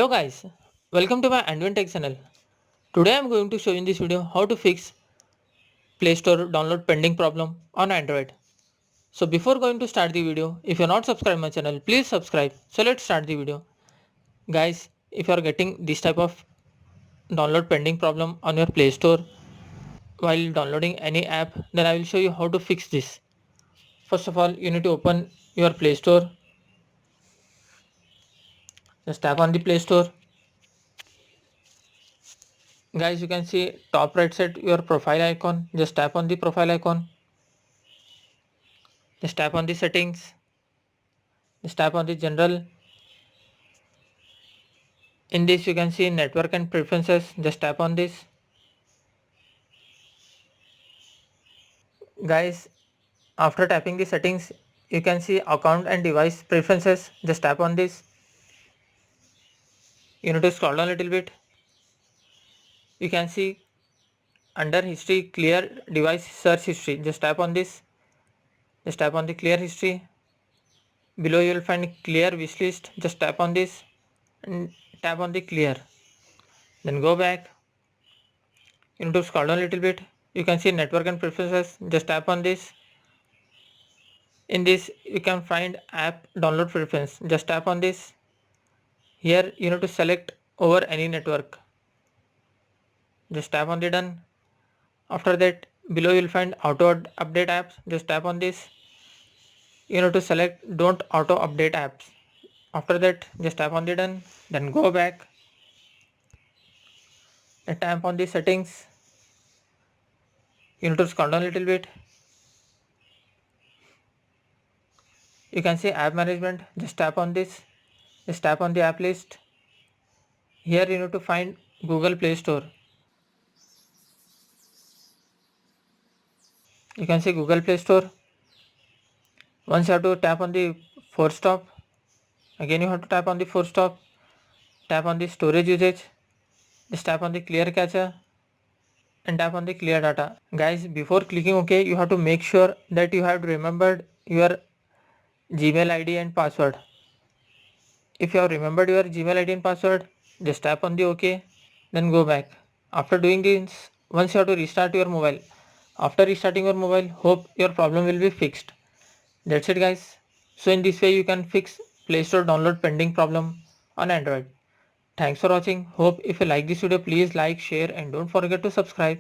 Hello guys, welcome to my AndWin Tech channel. Today I am going to show you in this video how to fix Play Store download pending problem on Android. So before going to start the video, if you are not subscribed my channel, please subscribe. So let's start the video. Guys, if you are getting this type of download pending problem on your Play Store while downloading any app, then I will show you how to fix this. First of all, you need to open your Play Store. Just tap on the Play Store. Guys, you can see top right side your profile icon. Just tap on the profile icon. Just tap on the settings. Just tap on the general. In this you can see network and preferences. Just tap on this. Guys, after tapping the settings, you can see account and device preferences. Just tap on this. You need to scroll down a little bit. You can see under history clear device search history. Just tap on this. Just tap on the clear history. Below you will find clear wishlist. Just tap on this and tap on the clear. Then go back. You need to scroll down a little bit. You can see network and preferences. Just tap on this. In this you can find app download preference. Just tap on this. Here you need to select over any network. Just tap on the done. After that below you will find auto update apps. Just tap on this. You need to select don't auto update apps. After that just tap on the done. Then go back and tap on the settings. You need to scroll down a little bit. You can see app management. Just tap on this. Just tap on the app list. Here you need to find Google Play Store. You can see Google Play Store. Once you have to tap on the force stop. Again you have to tap on the force stop. Tap on the storage usage. Just tap on the clear cache and tap on the clear data. Guys, before clicking OK, you have to make sure that you have remembered your Gmail ID and password. If you have remembered your Gmail ID and password, just tap on the OK, then go back. After doing this, once you have to restart your mobile. After restarting your mobile, hope your problem will be fixed. That's it guys. So in this way you can fix Play Store download pending problem on Android. Thanks for watching. Hope if you like this video, please like, share and don't forget to subscribe.